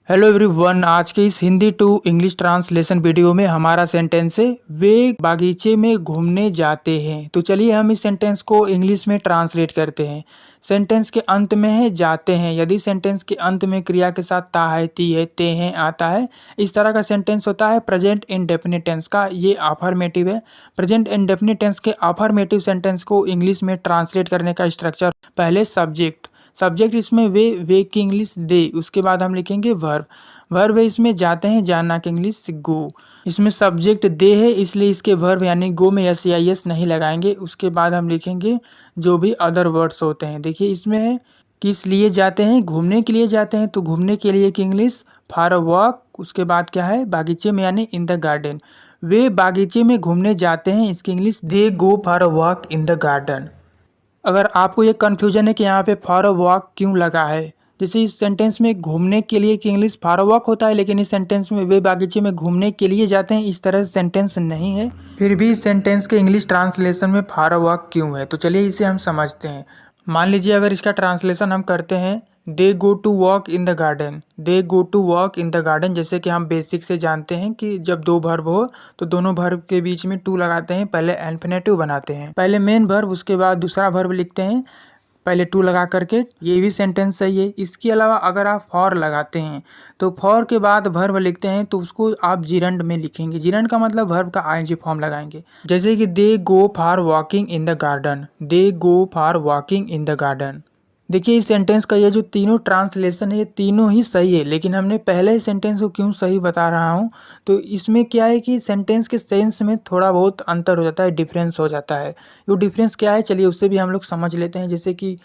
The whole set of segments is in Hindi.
हेलो एवरीवन, आज के इस Hindi to English translation video में हमारा सेंटेंस है वे बागीचे में घूमने जाते हैं। तो चलिए हम इस सेंटेंस को इंग्लिश में ट्रांसलेट करते हैं। सेंटेंस के अंत में है जाते हैं। यदि सेंटेंस के अंत में क्रिया के साथ ता है, ती है, ते हैं आता है, इस तरह का सेंटेंस होता है प्रेजेंट इंडेफिनिट टेंस का। ये अफर्मेटिव है। प्रेजेंट इंडेफिनिट टेंस के अफर्मेटिव सेंटेंस को इंग्लिश में ट्रांसलेट करने का स्ट्रक्चर, पहले सब्जेक्ट इसमें वे की इंग्लिश दे, उसके बाद हम लिखेंगे वर्ब। वर्ब है इसमें जाते हैं, जाना की इंग्लिश गो। इसमें सब्जेक्ट दे है इसलिए इसके वर्ब यानी गो में एस या एस नहीं लगाएंगे। उसके बाद हम लिखेंगे जो भी अदर वर्ड्स होते हैं। देखिए इसमें है किस लिए जाते हैं, घूमने के लिए जाते हैं, तो घूमने के लिए की इंग्लिश फॉर अ वॉक। उसके बाद क्या है बागीचे में यानी इन द गार्डन। वे बागीचे में घूमने जाते हैं, इसकी English they go for a walk in the garden. अगर आपको ये कन्फ्यूजन है कि यहाँ पे फॉर अ वॉक क्यों लगा है, जैसे इस सेंटेंस में घूमने के लिए की इंग्लिश फॉर अ वॉक होता है, लेकिन इस सेंटेंस में वे बागीचे में घूमने के लिए जाते हैं, इस तरह से सेंटेंस नहीं है। फिर भी इस सेंटेंस के इंग्लिश ट्रांसलेशन में फॉर अ वॉक क्यों है, तो चलिए इसे हम समझते हैं। मान लीजिए अगर इसका ट्रांसलेशन हम करते हैं they go to walk in the garden, they go to walk in the garden. जैसे कि हम बेसिक से जानते हैं कि जब दो वर्ब हो तो दोनों वर्ब के बीच में टू लगाते हैं, पहले इन्फिनेटिव बनाते हैं, पहले मेन वर्ब उसके बाद दूसरा वर्ब लिखते हैं पहले टू लगा करके। ये भी सेंटेंस सही है। इसके अलावा अगर आप फॉर लगाते हैं तो फॉर के बाद वर्ब लिखते हैं तो उसको आप जिरंड में लिखेंगे। जिरंड का मतलब वर्ब का आईएनजी फॉर्म लगाएंगे। जैसे कि they go for walking in the garden, they go for walking in the garden. देखिए इस सेंटेंस का ये जो तीनों ट्रांसलेशन है ये तीनों ही सही है, लेकिन हमने पहले ही सेंटेंस को क्यों सही बता रहा हूँ, तो इसमें क्या है कि सेंटेंस के सेंस में थोड़ा बहुत अंतर हो जाता है, डिफरेंस हो जाता है। वो डिफरेंस क्या है चलिए उससे भी हम लोग समझ लेते हैं। जैसे कि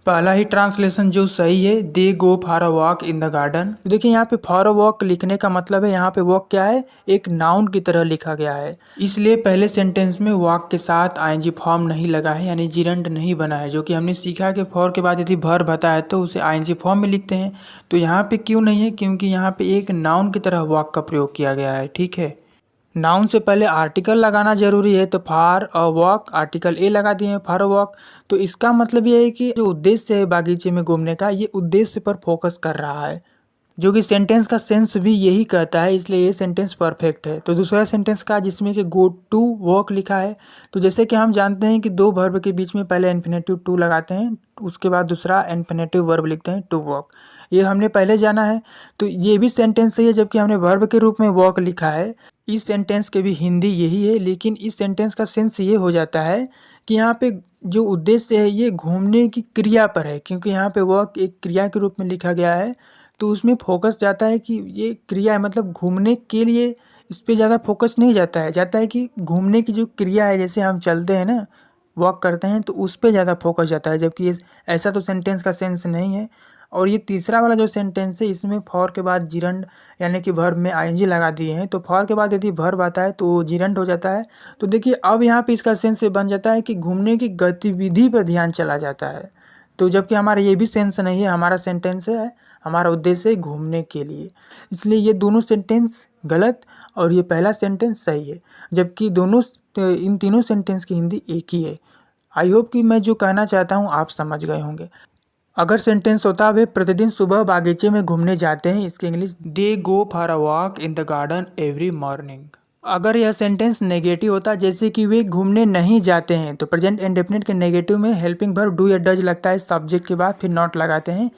पहला ही ट्रांसलेशन जो सही है they go for a walk in the garden. तो देखिए यहाँ पे फॉर अ वॉक लिखने का मतलब है यहाँ पे वॉक क्या है, एक नाउन की तरह लिखा गया है, इसलिए पहले सेंटेंस में वॉक के साथ आईएनजी फॉर्म नहीं लगा है, यानी जिरंड नहीं बना है। जो कि हमने सीखा कि फॉर के बाद यदि वर्ब आता है तो उसे आईएनजी फॉर्म में लिखते हैं। तो यहाँ पे क्यों नहीं है, क्योंकि यहाँ पे एक नाउन की तरह वॉक का प्रयोग किया गया है। ठीक है, नाउन से पहले आर्टिकल लगाना जरूरी है, तो for a walk article a लगा दिए फॉर अ वॉक। तो इसका मतलब ये है कि जो उद्देश्य है बागीचे में घूमने का, ये उद्देश्य पर फोकस कर रहा है, जो कि सेंटेंस का सेंस भी यही कहता है, इसलिए ये सेंटेंस परफेक्ट है। तो दूसरा सेंटेंस का जिसमें कि गो टू वॉक लिखा है, तो जैसे कि हम जानते हैं कि दो वर्ब के बीच में पहले इन्फिनेटिव टू लगाते हैं, उसके बाद दूसरा इन्फिनेटिव वर्ब लिखते हैं टू वॉक, ये हमने पहले जाना है। तो ये भी सेंटेंस सही है, जबकि हमने वर्ब के रूप में वॉक लिखा है। इस सेंटेंस के भी हिंदी यही है, लेकिन इस सेंटेंस का सेंस ये हो जाता है कि यहाँ पे जो उद्देश्य है ये घूमने की क्रिया पर है, क्योंकि यहाँ पे वॉक एक क्रिया के रूप में लिखा गया है, तो उसमें फोकस जाता है कि ये क्रिया है, मतलब घूमने के लिए इस पे ज़्यादा फोकस नहीं जाता है, जाता है कि घूमने की जो क्रिया है, जैसे हम चलते हैं ना, वॉक करते हैं, तो उस पे ज़्यादा फोकस जाता है, जबकि ये ऐसा तो सेंटेंस का सेंस नहीं है। और ये तीसरा वाला जो सेंटेंस है इसमें फॉर के बाद जिरंड यानी कि वर्ब में आईएनजी लगा दिए हैं, तो फॉर के बाद यदि वर्ब आता है तो जिरंड हो जाता है। तो देखिए अब यहाँ पे इसका सेंस ये बन जाता है कि घूमने की गतिविधि पर ध्यान चला जाता है। तो जबकि हमारा ये भी सेंस नहीं है, हमारा सेंटेंस है हमारा उद्देश्य है घूमने के लिए, इसलिए ये दोनों सेंटेंस गलत और ये पहला सेंटेंस सही है, जबकि दोनों इन तीनों सेंटेंस की हिंदी एक ही है। आई होप कि मैं जो कहना चाहता हूँ आप समझ गए होंगे। अगर सेंटेंस होता वे प्रतिदिन सुबह बागीचे में घूमने जाते हैं, इसकी English they go for a walk in the garden every morning. अगर यह सेंटेंस नेगेटिव होता जैसे कि वे घूमने नहीं जाते हैं, तो प्रेजेंट इंडेफिनिट के नेगेटिव में हेल्पिंग वर्ब डू या डज लगता है सब्जेक्ट के बाद, फिर नॉट लगाते हैं,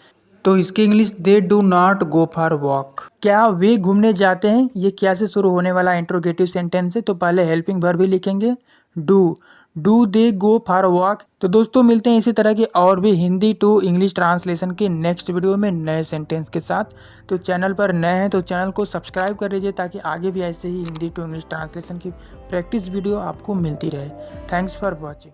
तो इसकी English they do not go for walk. क्या वे घूमने जाते हैं, ये क्या से शुरू होने वाला इंट्रोगेटिव सेंटेंस है, तो पहले हेल्पिंग वर्ब ही लिखेंगे do they go for walk. तो दोस्तों मिलते हैं इसी तरह के और भी हिंदी टू इंग्लिश ट्रांसलेशन के नेक्स्ट वीडियो में नए सेंटेंस के साथ। तो चैनल पर नए हैं तो चैनल को सब्सक्राइब कर लीजिए, ताकि आगे भी ऐसे ही हिंदी टू इंग्लिश ट्रांसलेशन की प्रैक्टिस वीडियो आपको मिलती रहे। Thanks for watching.